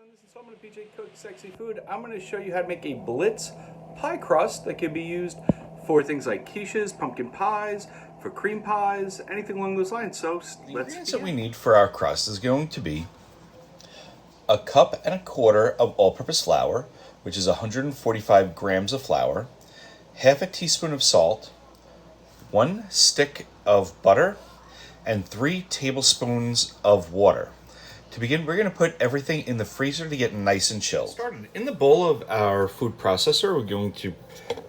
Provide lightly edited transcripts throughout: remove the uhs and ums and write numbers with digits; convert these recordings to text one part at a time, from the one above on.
On this installment of PJ Cooked Sexy Food, I'm going to show you how to make a Blitz pie crust that can be used for things like quiches, pumpkin pies, for cream pies, anything along those lines. So let's ingredients that we need for our crust is going to be 1.25 cups of all-purpose flour, which is 145 grams of flour, half a teaspoon of salt, 1 stick of butter, and 3 tablespoons of water. To begin, we're going to put everything in the freezer to get nice and chilled. Started in the bowl of our food processor, we're going to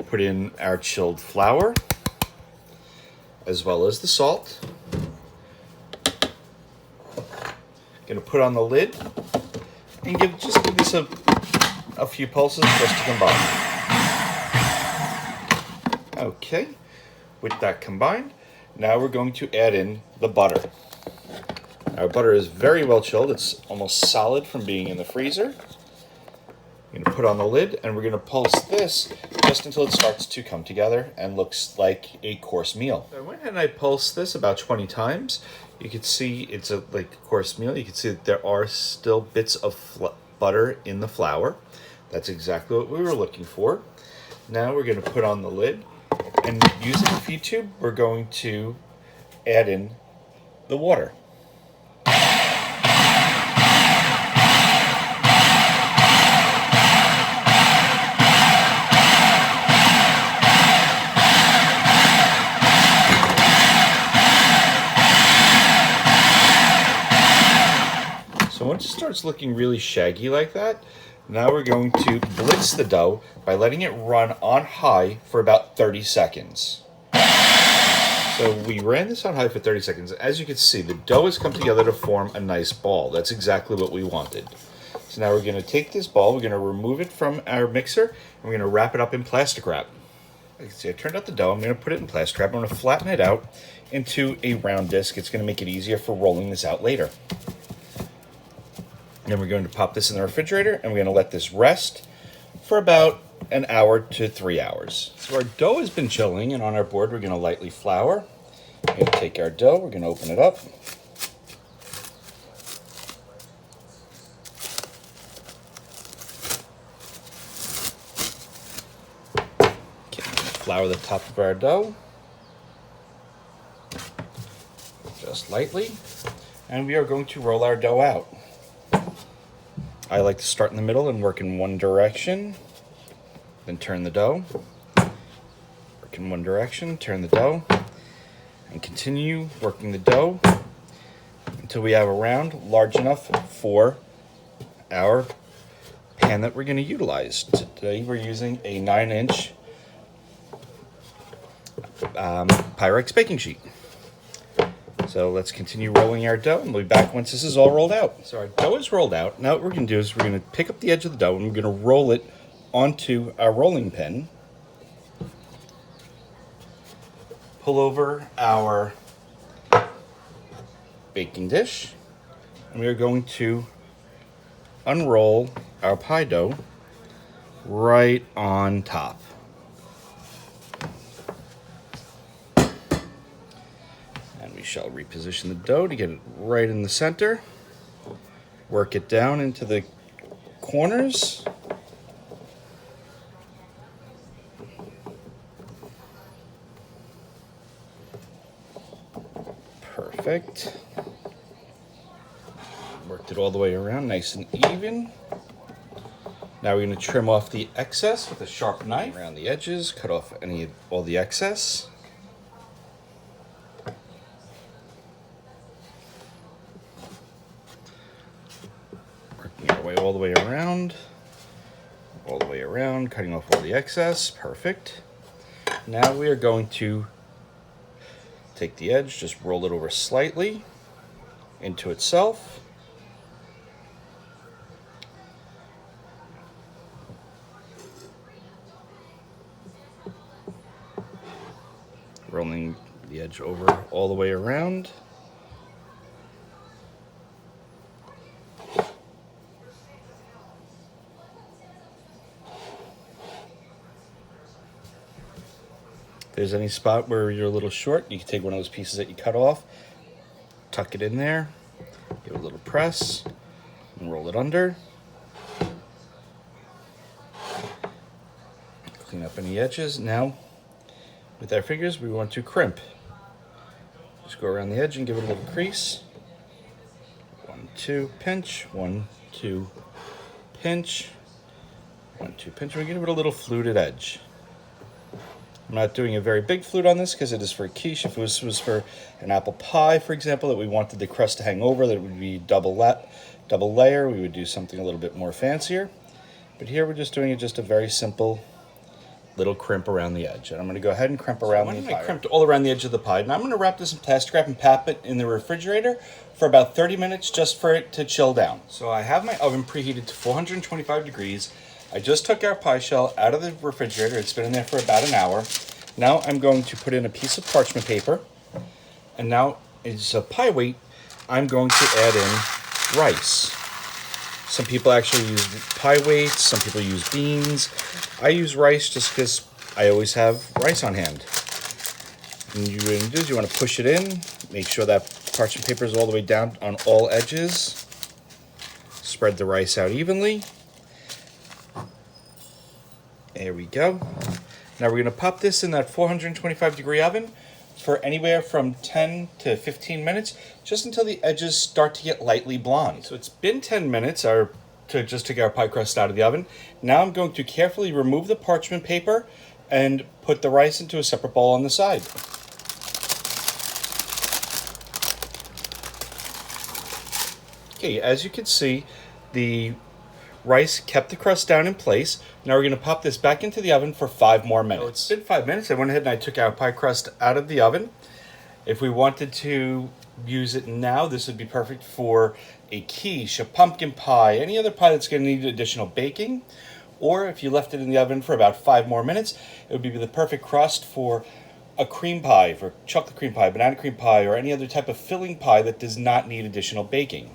put in our chilled flour, as well as the salt. Going to put on the lid and give this a few pulses just to combine. Okay, with that combined, now we're going to add in the butter. Our butter is very well chilled. It's almost solid from being in the freezer. I'm going to put on the lid and we're going to pulse this just until it starts to come together and looks like a course meal. So I went and I pulsed this about 20 times. You can see it's a course meal. You can see that there are still bits of butter in the flour. That's exactly what we were looking for. Now we're going to put on the lid and using a feed tube, we're going to add in the water. So once it starts looking really shaggy like that, now we're going to blitz the dough by letting it run on high for about 30 seconds. So we ran this on high for 30 seconds. As you can see, the dough has come together to form a nice ball. That's exactly what we wanted. So now we're going to take this ball, we're going to remove it from our mixer, and we're going to wrap it up in plastic wrap. You can see I turned out the dough. I'm going to put it in plastic wrap. I'm going to flatten it out into a round disc. It's going to make it easier for rolling this out later. Then we're going to pop this in the refrigerator, and we're going to let this rest for about an hour to 3 hours. So our dough has been chilling, and on our board we're going to lightly flour. We're going to take our dough, we're going to open it up. Okay, flour the top of our dough, just lightly, and we are going to roll our dough out. I like to start in the middle and work in one direction, then turn the dough, work in one direction, turn the dough, and continue working the dough until we have a round large enough for our pan that we're going to utilize. Today we're using a 9-inch Pyrex baking sheet. So let's continue rolling our dough, and we'll be back once this is all rolled out. So our dough is rolled out. Now what we're going to do is we're going to pick up the edge of the dough and we're going to roll it onto our rolling pin. Pull over our baking dish, and we are going to unroll our pie dough right on top. And we shall reposition the dough to get it right in the center. Work it down into the corners. Perfect. Worked it all the way around, nice and even. Now we're going to trim off the excess with a sharp knife around the edges, cut off all the excess. Working our way all the way around, cutting off all the excess. Perfect. Now we are going to take the edge, just roll it over slightly into itself. Rolling the edge over all the way around. If there's any spot where you're a little short, you can take one of those pieces that you cut off, tuck it in there, give it a little press, and roll it under. clean up any edges. Now, with our fingers, we want to crimp. Just go around the edge and give it a little crease. 1, 2, pinch. 1, 2, pinch. 1, 2, pinch. We're going to give it a little fluted edge. I'm not doing a very big flute on this because it is for a quiche. If it was for an apple pie, for example, that we wanted the crust to hang over, that it would be double layer, we would do something a little bit more fancier. But here we're just doing just a very simple little crimp around the edge. And I'm going to go ahead and crimp around the entire. I crimped all around the edge of the pie. Now I'm going to wrap this in plastic wrap and pop it in the refrigerator for about 30 minutes just for it to chill down. So I have my oven preheated to 425 degrees. I just took our pie shell out of the refrigerator. It's been in there for about an hour. Now I'm going to put in a piece of parchment paper. And now it's a pie weight. I'm going to add in rice. Some people actually use pie weights. Some people use beans. I use rice just because I always have rice on hand. And you want to push it in. Make sure that parchment paper is all the way down on all edges. Spread the rice out evenly. There we go. Now we're going to pop this in that 425 degree oven for anywhere from 10 to 15 minutes, just until the edges start to get lightly blonde. So it's been 10 minutes to just take our pie crust out of the oven. Now I'm going to carefully remove the parchment paper and put the rice into a separate bowl on the side. Okay, as you can see, the rice kept the crust down in place. Now we're going to pop this back into the oven for 5 more minutes. So it's been 5 minutes. I went ahead and I took our pie crust out of the oven. If we wanted to use it now, this would be perfect for a quiche, a pumpkin pie, any other pie that's going to need additional baking. Or if you left it in the oven for about 5 more minutes, it would be the perfect crust for a cream pie, for chocolate cream pie, banana cream pie, or any other type of filling pie that does not need additional baking.